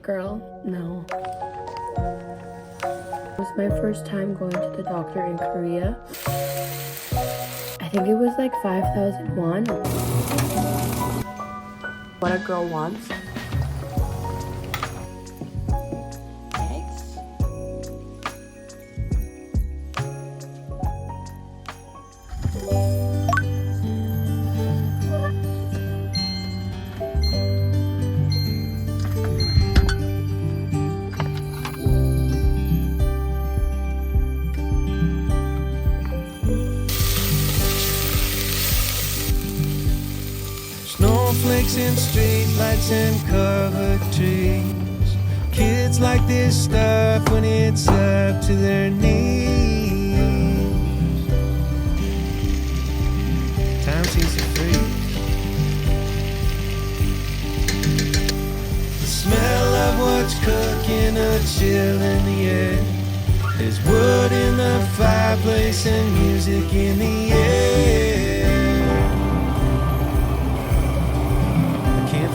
Girl, no. It was my first time going to the doctor in Korea. I think it was like 5,000 won. What a girl wants. Snowflakes and streetlights and covered trees. Kids like this stuff when it's up to their knees. Time seems to freeze. The smell of what's cooking, a chill in the air. There's wood in the fireplace and music in the air.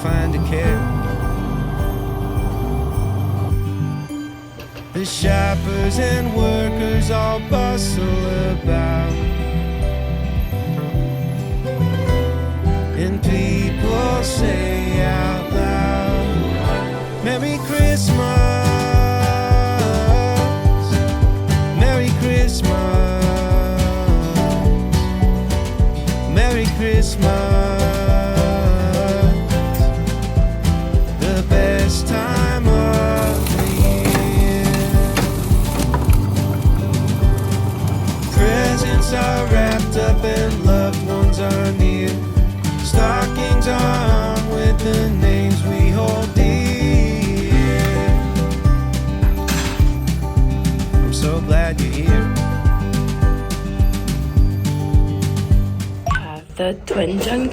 Find a care. The shoppers and workers all bustle about, and people say out loud, Merry Christmas, Merry Christmas, Merry Christmas. Time of the year. Presents are wrapped up and loved ones are near. Stockings are hung with the names we hold dear. I'm so glad you're here. The doenjang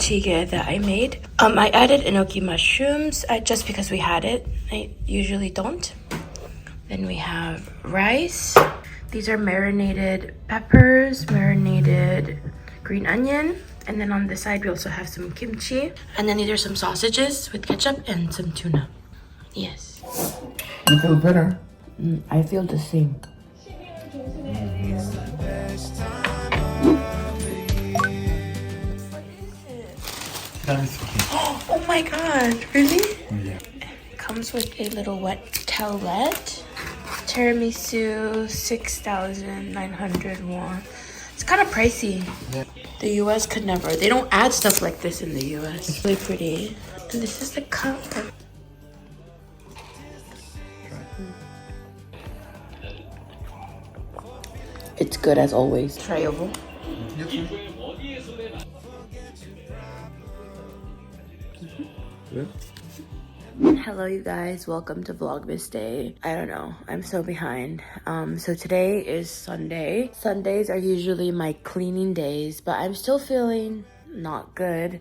that I made. I added enoki mushrooms just because we had it. I usually don't. Then we have rice. These are marinated peppers, marinated green onion. And then on the side, we also have some kimchi. And then these are some sausages with ketchup and some tuna. Yes. You feel better? I feel the same. Oh my god, really? Yeah. It comes with a little wet towelette. Tiramisu, 6,900 won. It's kind of pricey. Yeah. The US could never. They don't add stuff like this in the US. It's really pretty. And this is the cup. It's good as always. Tryable. Hello you guys, welcome to Vlogmas Day. I don't know, I'm so behind. So today is Sunday. Sundays are usually my cleaning days, but I'm still feeling not good.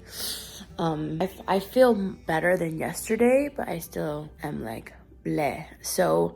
I feel better than yesterday, but I still am like bleh. So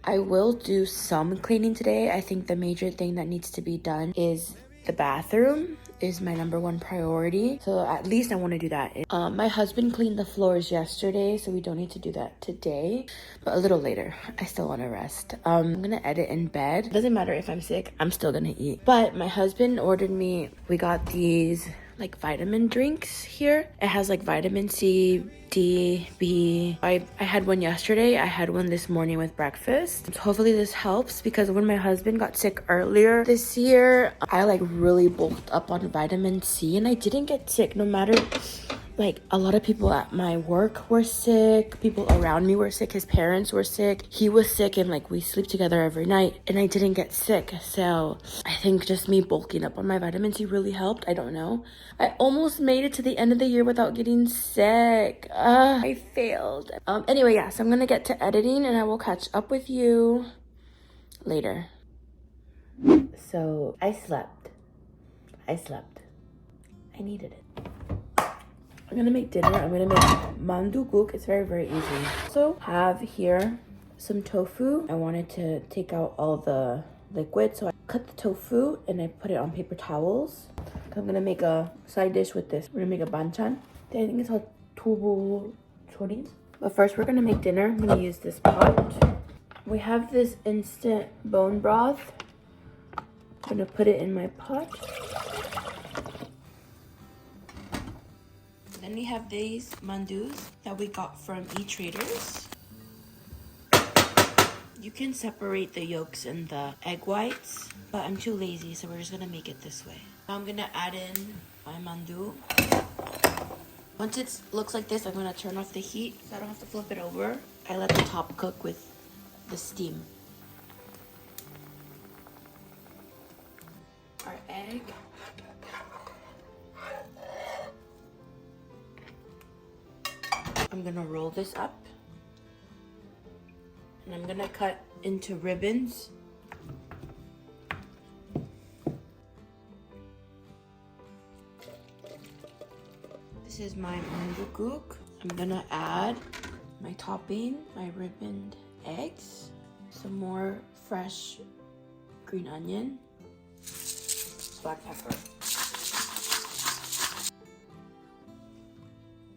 I will do some cleaning today. I think the major thing that needs to be done is the bathroom is my #1 priority. So at least I want to do that. My husband cleaned the floors yesterday, so we don't need to do that today, but a little later. I still want to rest. I'm gonna edit in bed. Doesn't matter if I'm sick, I'm still gonna eat. But my husband ordered me, we got these like vitamin drinks here. It has like vitamin C, D, B. I had one yesterday. I had one this morning with breakfast. So hopefully this helps, because when my husband got sick earlier this year, I like really bulked up on vitamin C and I didn't get sick no matter. Like, a lot of people at my work were sick. People around me were sick. His parents were sick. He was sick, and like we sleep together every night, and I didn't get sick. So I think just me bulking up on my vitamin C really helped. I don't know. I almost made it to the end of the year without getting sick. I failed. Anyway, yeah, so I'm gonna get to editing and I will catch up with you later. So I slept. I needed it. I'm gonna make dinner. I'm gonna make mandu guk. It's very, very easy. So have here some tofu. I wanted to take out all the liquid, so I cut the tofu and I put it on paper towels. I'm gonna make a side dish with this. We're gonna make a banchan. I think it's called tobu chorin. But first we're gonna make dinner. I'm gonna use this pot. We have this instant bone broth. I'm gonna put it in my pot. Then we have these mandus that we got from e-traders. You can separate the yolks and the egg whites, but I'm too lazy, so we're just gonna make it this way. Now I'm gonna add in my mandu. Once it looks like this, I'm gonna turn off the heat so I don't have to flip it over. I let the top cook with the steam. Our egg. I'm gonna roll this up. And I'm gonna cut into ribbons. This is my mandukuk. I'm gonna add my topping, my ribboned eggs, some more fresh green onion, black pepper.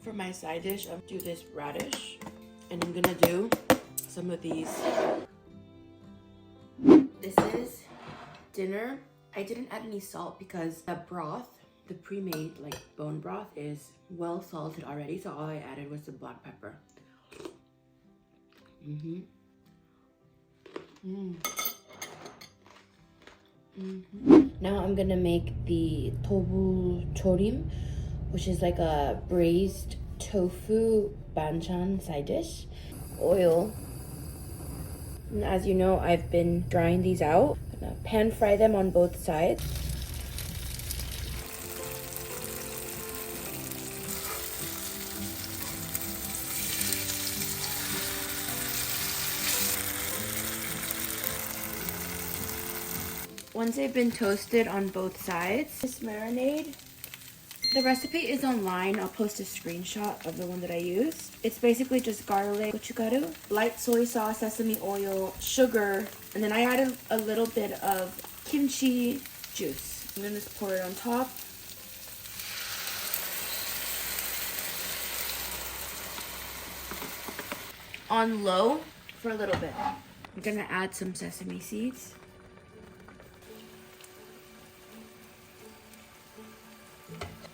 For my side dish, I'll do this radish, and I'm gonna do some of these. This is dinner. I didn't add any salt because the broth, the pre-made like bone broth, is well salted already, so all I added was the black pepper. Now I'm gonna make the tobu chorim, which is like a braised tofu banchan side dish. Oil. And as you know, I've been drying these out. I'm gonna pan fry them on both sides. Once they've been toasted on both sides, this marinade, the recipe is online. I'll post a screenshot of the one that I used. It's basically just garlic, gochugaru, light soy sauce, sesame oil, sugar, and then I added a little bit of kimchi juice. I'm gonna just pour it on top. On low for a little bit. I'm gonna add some sesame seeds.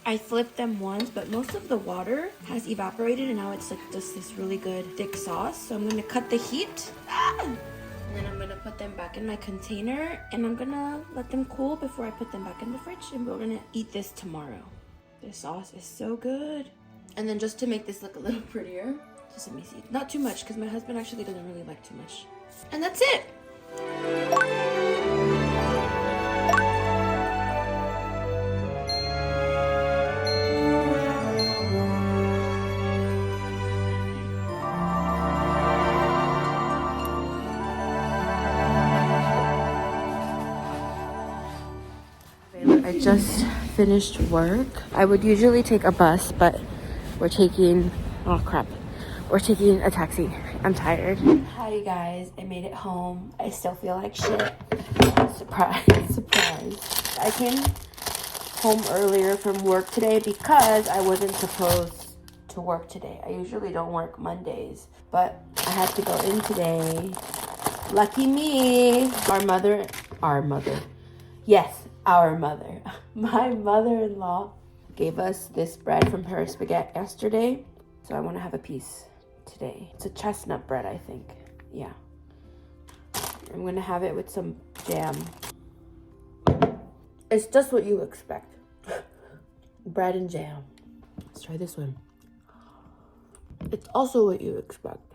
I flipped them once, but most of the water has evaporated and now it's like just this really good thick sauce. So I'm gonna cut the heat. And then I'm gonna put them back in my container and I'm gonna let them cool before I put them back in the fridge, and we're gonna eat this tomorrow. This sauce is so good. And then just to make this look a little prettier, sesame seed. Not too much because my husband actually doesn't really like too much. And that's it. I just finished work. I would usually take a bus, but we're taking, oh crap, we're taking a taxi. I'm tired. Hi you guys, I made it home. I still feel like shit. Surprise, surprise. I came home earlier from work today because I wasn't supposed to work today. I usually don't work Mondays, but I had to go in today. Lucky me. Our mother, yes, our mother, my mother-in-law gave us this bread from her spaghetti yesterday. So I want to have a piece today. It's a chestnut bread, I think. Yeah. I'm going to have it with some jam. It's just what you expect. Bread and jam. Let's try this one. It's also what you expect.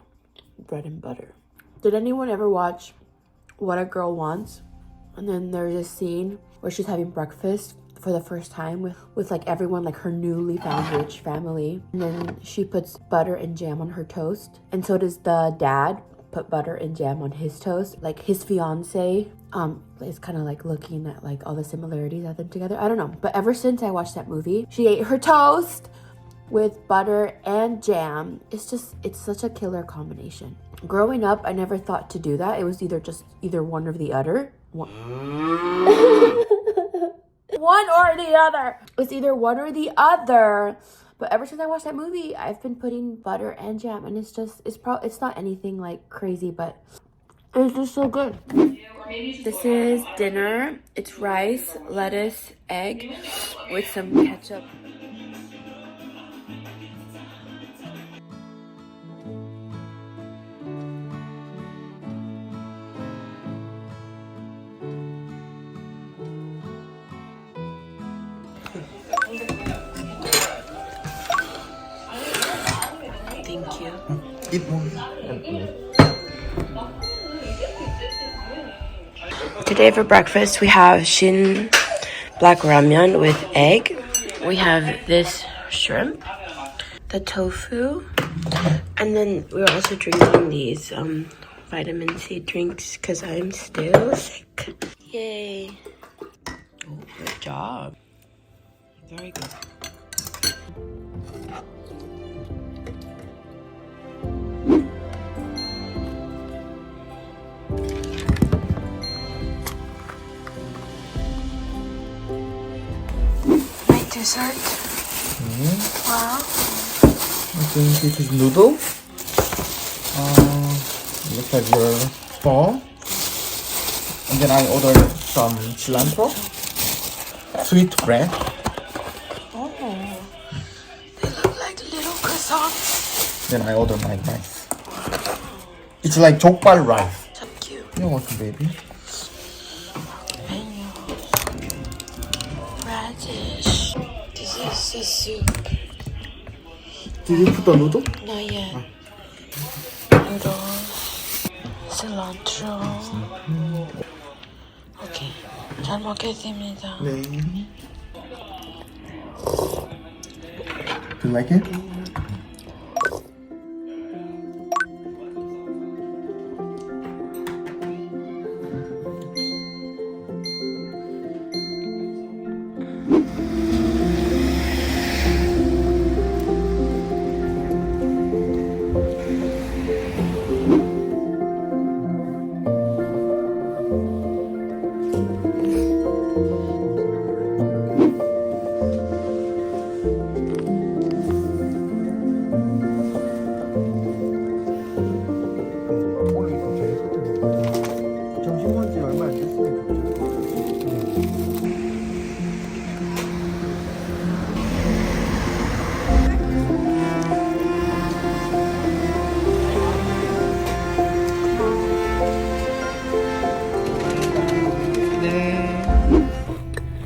Bread and butter. Did anyone ever watch What a Girl Wants? And then there's a scene where she's having breakfast for the first time with like everyone, like her newly found rich family. And then she puts butter and jam on her toast. And so does the dad put butter and jam on his toast. Like his fiance is kind of like looking at like all the similarities of them together. I don't know. But ever since I watched that movie, she ate her toast with butter and jam. It's such a killer combination. Growing up, I never thought to do that. It was either one or the other. One or the other. It's either one or the other. But ever since I watched that movie, I've been putting butter and jam, and it's not anything like crazy, but it's just so good. This is dinner. It's rice, lettuce, egg with some ketchup. Thank you. Eat more. Today for breakfast we have Shin black ramyeon with egg. We have this shrimp, the tofu, and then we're also drinking these vitamin C drinks because I'm still sick. Yay. Oh, good job. Very good. Dessert. Wow. I think this is noodle. Looks like your pho. And then I ordered some cilantro. Sweet bread. Oh, they look like little croissants. Then I ordered my rice. It's like jokbal rice. So cute. You're welcome, baby. Radish. This is the soup. Did you put the noodle? Not yet. Noodles. Cilantro. Okay. 잘 먹겠습니다. 네. Do you like it?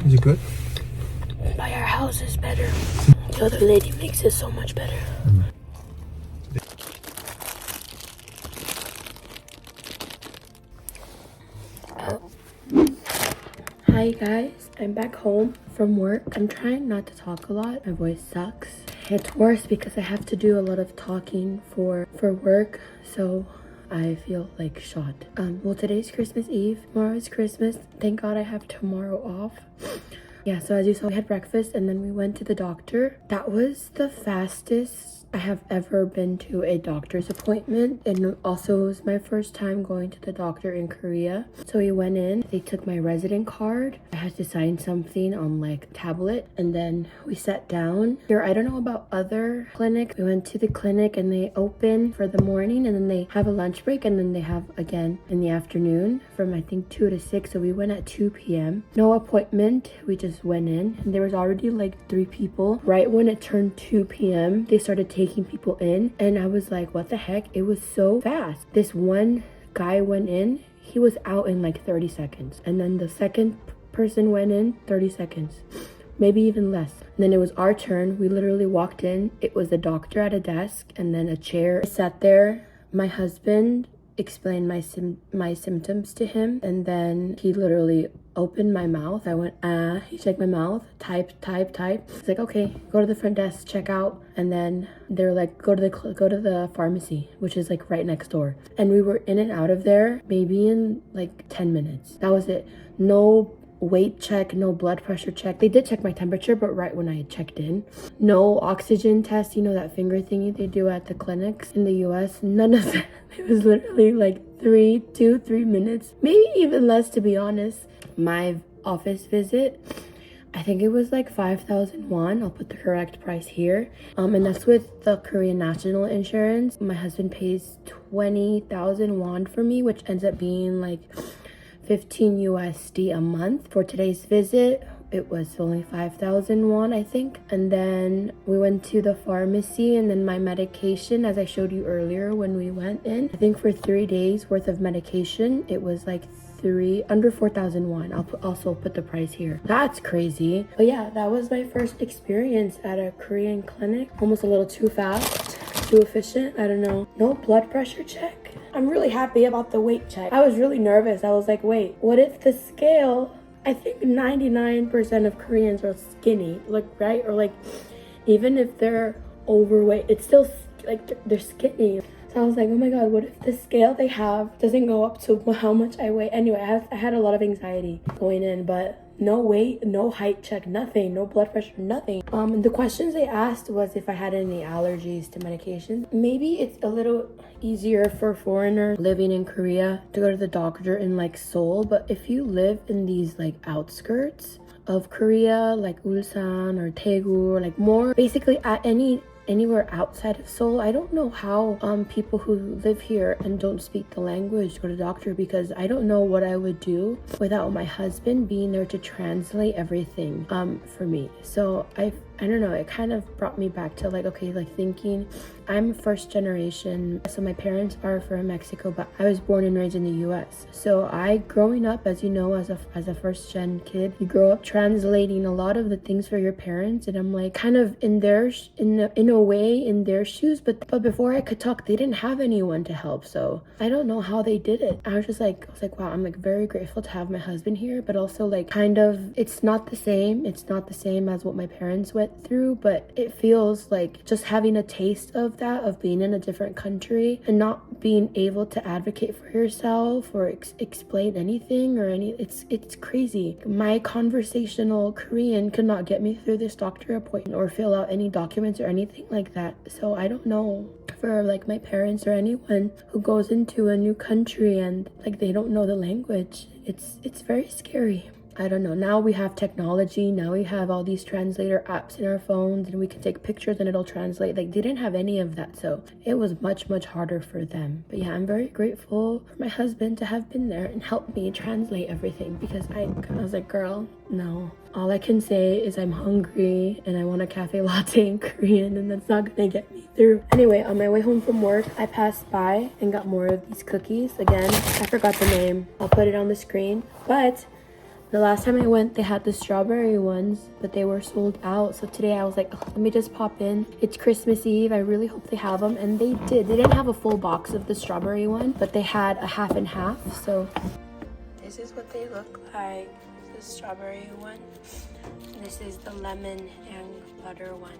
Is it good? But our house is better. The other lady makes it so much better. Hi guys, I'm back home from work. I'm trying not to talk a lot. My voice sucks. It's worse because I have to do a lot of talking for work, so I feel like shot. Well, today's Christmas Eve. Tomorrow is Christmas. Thank God I have tomorrow off. Yeah, so as you saw, we had breakfast and then we went to the doctor. That was the fastest I have ever been to a doctor's appointment, and also it was my first time going to the doctor in Korea. So we went in, they took my resident card. I had to sign something on like tablet, and then we sat down. Here, I don't know about other clinics. We went to the clinic and they open for the morning and then they have a lunch break and then they have again in the afternoon from I think 2 to 6. So we went at 2 p.m. No appointment, we just went in and there was already like 3 people. Right when it turned 2 p.m. they started taking people in and I was like, what the heck? It was so fast. This one guy went in, he was out in like 30 seconds, and then the second person went in 30 seconds, maybe even less. And then it was our turn. We literally walked in. It was the doctor at a desk and then a chair. I sat there. My husband explained my symptoms to him, and then he literally opened my mouth. I went, he checked my mouth, type. It's like, okay, go to the front desk, check out. And then they're like, go to the pharmacy, which is like right next door. And we were in and out of there maybe in like 10 minutes. That was it. No weight check, no blood pressure check. They did check my temperature, but right when I had checked in. No oxygen test, you know, that finger thingy they do at the clinics in the US. None of that. It was literally like 3 minutes, maybe even less, to be honest. My office visit, I think it was like 5,000 won. I'll put the correct price here. And that's with the Korean national insurance. My husband pays 20,000 won for me, which ends up being like 15 USD a month. For today's visit, it was only 5,000 won, I think. And then we went to the pharmacy, and then my medication, as I showed you earlier when we went in, I think for 3 days worth of medication, it was like under 4,000 won. I'll also put the price here. That's crazy. But yeah, that was my first experience at a Korean clinic. Almost a little too fast, too efficient. I don't know. No blood pressure check. I'm really happy about the weight check. I was really nervous. I was like, wait, what if the scale, I think 99% of Koreans are skinny, like, right? Or like, even if they're overweight, it's still like they're skinny. So I was like, oh my god, what if the scale they have doesn't go up to how much I weigh? Anyway, I had a lot of anxiety going in, but no weight, no height check, nothing, no blood pressure, nothing. The questions they asked was if I had any allergies to medication. Maybe it's a little easier for foreigners living in Korea to go to the doctor in like Seoul, but if you live in these like outskirts of Korea, like Ulsan or Daegu, or like more basically at anywhere outside of Seoul, I don't know how people who live here and don't speak the language go to the doctor, because I don't know what I would do without my husband being there to translate everything for me. So I don't know, it kind of brought me back to like, okay, like thinking I'm first generation, so my parents are from Mexico, but I was born and raised in the US. So growing up, as you know, as a first gen kid, you grow up translating a lot of the things for your parents, and I'm like kind of in a way in their shoes, but before I could talk, they didn't have anyone to help. So I don't know how they did it. I was like, wow, I'm like very grateful to have my husband here, but also like kind of it's not the same as what my parents went through, but it feels like just having a taste of that, of being in a different country and not being able to advocate for yourself or explain anything or it's crazy. My conversational Korean could not get me through this doctor appointment or fill out any documents or anything like that. So I don't know, for like my parents or anyone who goes into a new country and like they don't know the language, it's very scary. I don't know. Now we have technology. Now we have all these translator apps in our phones, and we can take pictures and it'll translate. Like, they didn't have any of that, so it was much, much harder for them. But yeah, I'm very grateful for my husband to have been there and helped me translate everything, because I was like, girl, no. All I can say is I'm hungry and I want a cafe latte in Korean, and that's not gonna get me through. Anyway, on my way home from work, I passed by and got more of these cookies. Again, I forgot the name. I'll put it on the screen. But the last time I went, they had the strawberry ones, but they were sold out. So today I was like, oh, let me just pop in. It's Christmas Eve. I really hope they have them. And they did. They didn't have a full box of the strawberry one, but they had a half and half. So this is what they look like. The strawberry one. This is the lemon and butter one.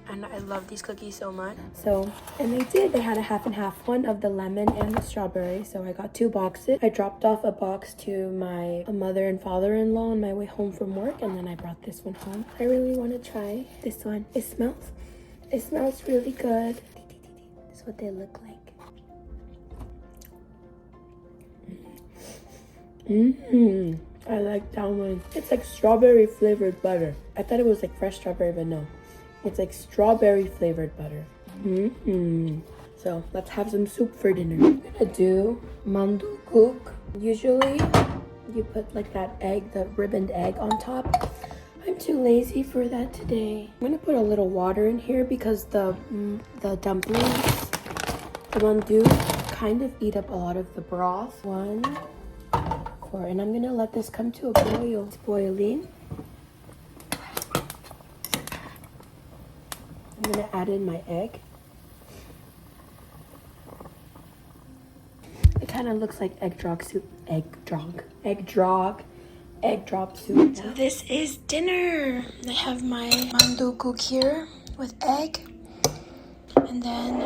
And I love these cookies so much. So, and they did. They had a half and half one of the lemon and the strawberry. So I got 2 boxes. I dropped off a box to my mother and father-in-law on my way home from work. And then I brought this one home. I really want to try this one. It smells really good. This is what they look like. I like that one. It's like strawberry flavored butter. I thought it was like fresh strawberry, but no. It's like strawberry flavored butter. So let's have some soup for dinner. I'm gonna do mandukguk. Usually you put like that egg, the ribboned egg on top. I'm too lazy for that today. I'm gonna put a little water in here because the dumplings, the mandu, kind of eat up a lot of the broth. 1 quart, and I'm gonna let this come to a boil. It's boiling. I'm gonna add in my egg. It kind of looks like egg drop soup. Egg drop soup. So this is dinner. I have my mandukguk here with egg, and then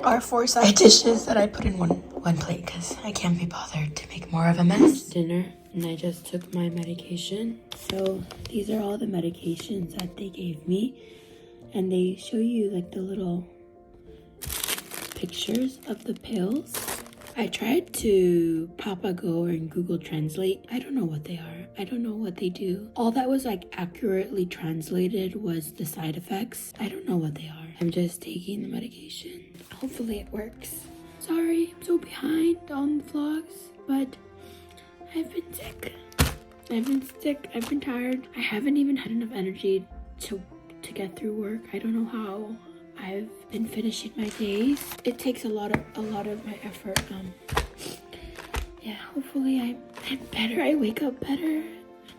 our 4 side dishes that I put in one plate because I can't be bothered to make more of a mess. Dinner, and I just took my medication. So these are all the medications that they gave me. And they show you like the little pictures of the pills. I tried to Papa Go and Google Translate. I don't know what they are. I don't know what they do. All that was like accurately translated was the side effects. I don't know what they are. I'm just taking the medication. Hopefully it works. Sorry, I'm so behind on the vlogs, but I've been sick. I've been tired. I haven't even had enough energy to get through work. I don't know how. I've been finishing my days. It takes a lot of my effort. Yeah, hopefully I'm better. I wake up better.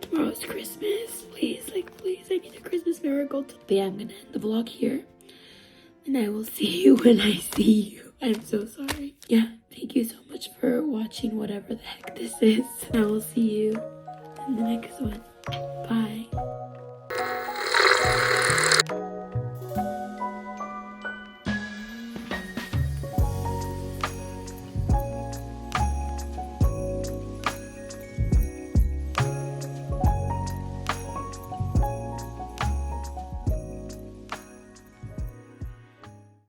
Tomorrow's Christmas. Please, please, I need a Christmas miracle. But yeah, I'm gonna end the vlog here. And I will see you when I see you. I'm so sorry. Yeah, thank you so much for watching whatever the heck this is. I will see you in the next one. Bye.